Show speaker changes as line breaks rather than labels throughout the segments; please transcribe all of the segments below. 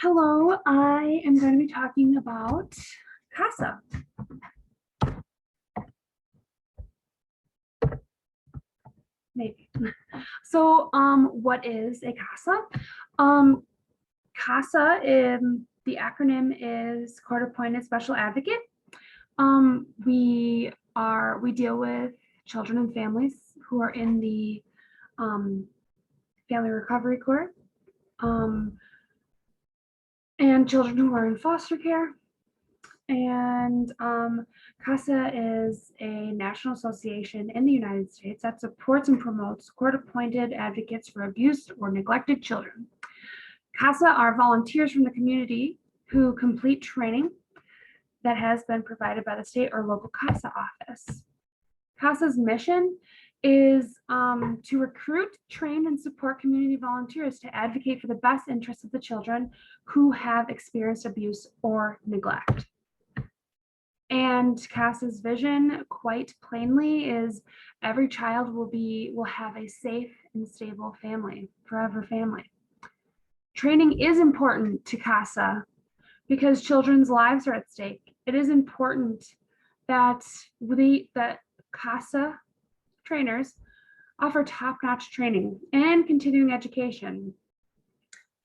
Hello, I am going to be talking about CASA. Maybe. So, what is a CASA? CASA, the acronym is Court Appointed Special Advocate. We deal with children and families who are in the Family Recovery Court, and children who are in foster care. And CASA is a national association in the United States that supports and promotes court-appointed advocates for abused or neglected children. CASA are volunteers from the community who complete training that has been provided by the state or local CASA office. CASA's mission is to recruit, train, and support community volunteers to advocate for the best interests of the children who have experienced abuse or neglect. And CASA's vision, quite plainly, is every child will have a safe and stable family, forever family. Training is important to CASA because children's lives are at stake. It is important that CASA trainers offer top-notch training and continuing education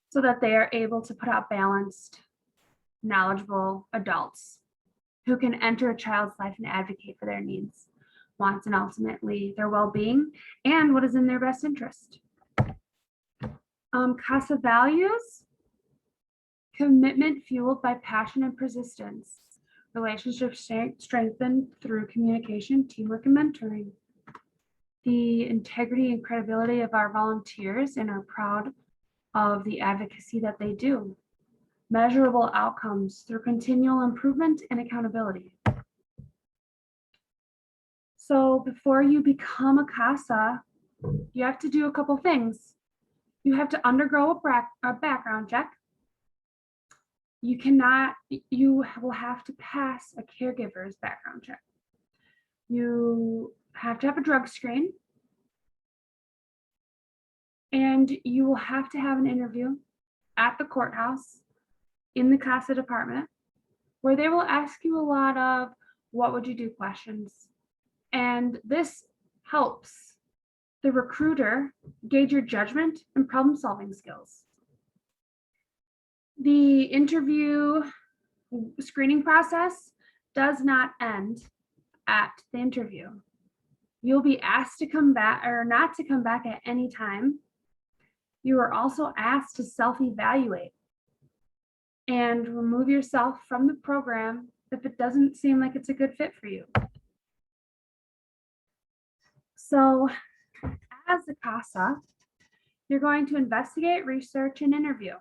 so that they are able to put out balanced, knowledgeable adults who can enter a child's life and advocate for their needs, wants, and ultimately their well-being and what is in their best interest. CASA values: commitment fueled by passion and persistence, relationships strengthened through communication, teamwork, and mentoring. The integrity and credibility of our volunteers and are proud of the advocacy that they do. Measurable outcomes through continual improvement and accountability. So before you become a CASA, you have to do a couple things. You have to undergo a background check. You will have to pass a caregiver's background check. You have to have a drug screen. And you will have to have an interview at the courthouse in the CASA department, where they will ask you a lot of what would you do questions. And this helps the recruiter gauge your judgment and problem-solving skills. The interview screening process does not end at the interview. You'll be asked to come back or not to come back at any time. You are also asked to self-evaluate and remove yourself from the program if it doesn't seem like it's a good fit for you. So as a CASA, you're going to investigate, research, and interview.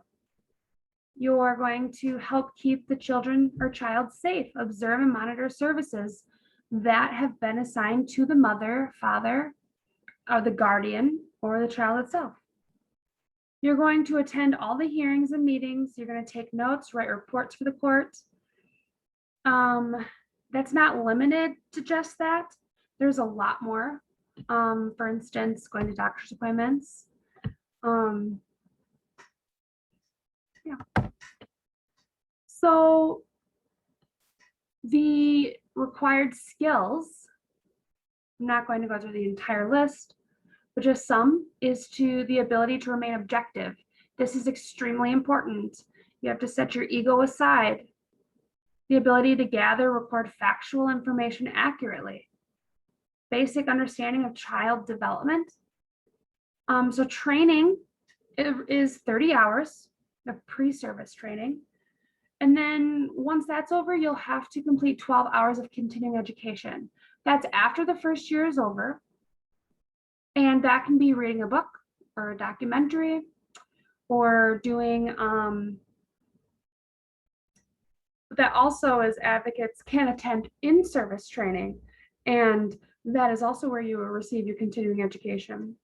You're going to help keep the children or child safe, observe and monitor services that have been assigned to the mother, father, or the guardian, or the child itself. You're going to attend all the hearings and meetings. You're going to take notes, write reports for the court. That's not limited to just that. There's a lot more. For instance, going to doctor's appointments. So the required skills, I'm not going to go through the entire list, but just some, is to the ability to remain objective. This is extremely important. You have to set your ego aside. The ability to gather, record factual information accurately. Basic understanding of child development. So training is 30 hours of pre-service training. And then once that's over, you'll have to complete 12 hours of continuing education. That's after the first year is over. And that can be reading a book or a documentary or doing, that also as advocates can attend in-service training. And that is also where you will receive your continuing education.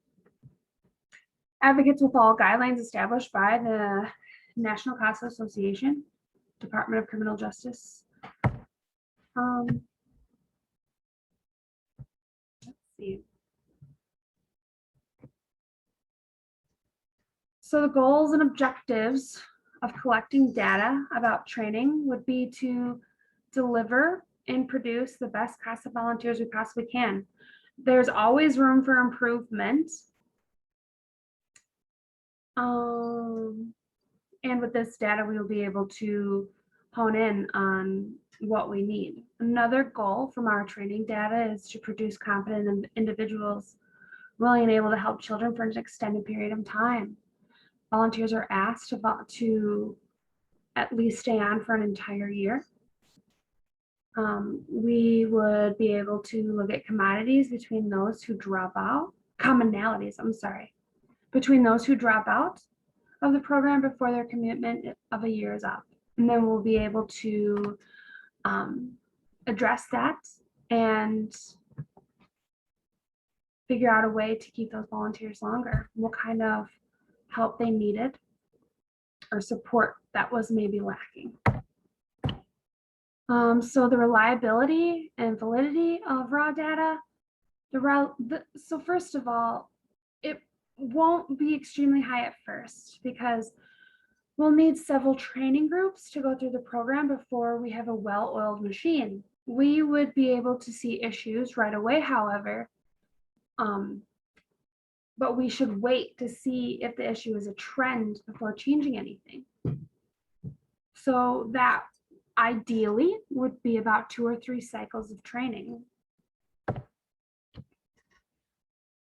Advocates will follow guidelines established by the National CASA Association, Department of Criminal Justice. Let's see. So the goals and objectives of collecting data about training would be to deliver and produce the best CASA volunteers we possibly can. There's always room for improvement. And with this data, we will be able to hone in on what we need. Another goal from our training data is to produce competent individuals willing and able to help children for an extended period of time. Volunteers are asked to at least stay on for an entire year. We would be able to look at commonalities between those who drop out of the program before their commitment of a year is up. And then we'll be able to address that and figure out a way to keep those volunteers longer, what kind of help they needed or support that was maybe lacking. So the reliability and validity of raw data, so first of all, it won't be extremely high at first because we'll need several training groups to go through the program before we have a well-oiled machine. We would be able to see issues right away, however, but we should wait to see if the issue is a trend before changing anything. So that ideally would be about 2 or 3 cycles of training.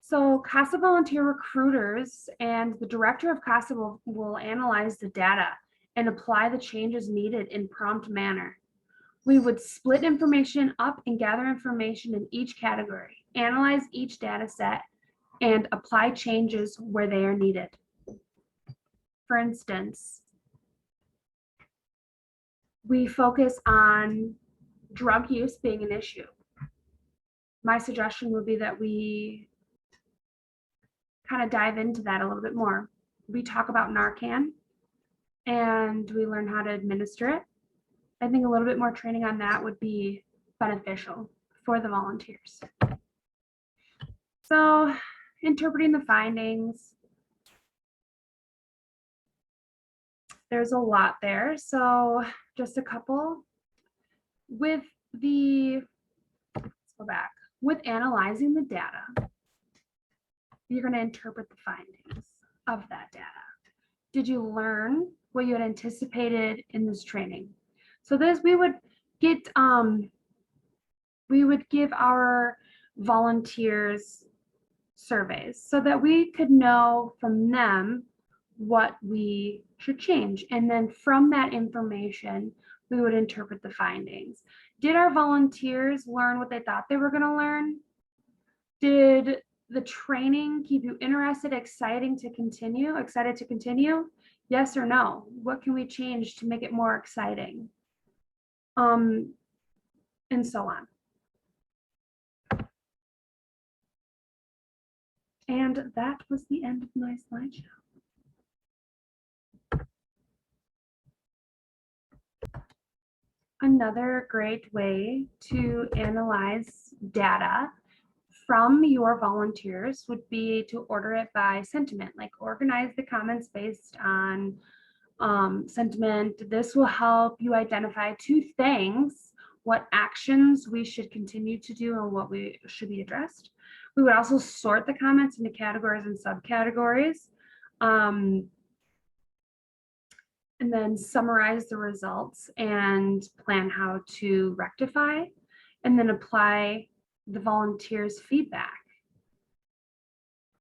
So CASA volunteer recruiters and the director of CASA will analyze the data and apply the changes needed in prompt manner. We would split information up and gather information in each category, analyze each data set, and apply changes where they are needed. For instance, we focus on drug use being an issue. My suggestion would be that we kind of dive into that a little bit more. We talk about Narcan and we learn how to administer it. I think a little bit more training on that would be beneficial for the volunteers. So, interpreting the findings. There's a lot there, so just a couple. Let's go back. With analyzing the data, you're going to interpret the findings of that data. Did you learn what you had anticipated in this training? So this we would give our volunteers surveys so that we could know from them what we should change. And then from that information, we would interpret the findings. Did our volunteers learn what they thought they were going to learn? Did the training keep you interested, excited to continue? Yes or no? What can we change to make it more exciting? And so on. And that was the end of my slideshow. Another great way to analyze data from your volunteers would be to order it by sentiment, like organize the comments based on sentiment. This will help you identify 2 things: what actions we should continue to do and what should be addressed. We would also sort the comments into categories and subcategories, and then summarize the results and plan how to rectify, and then apply the volunteers' feedback.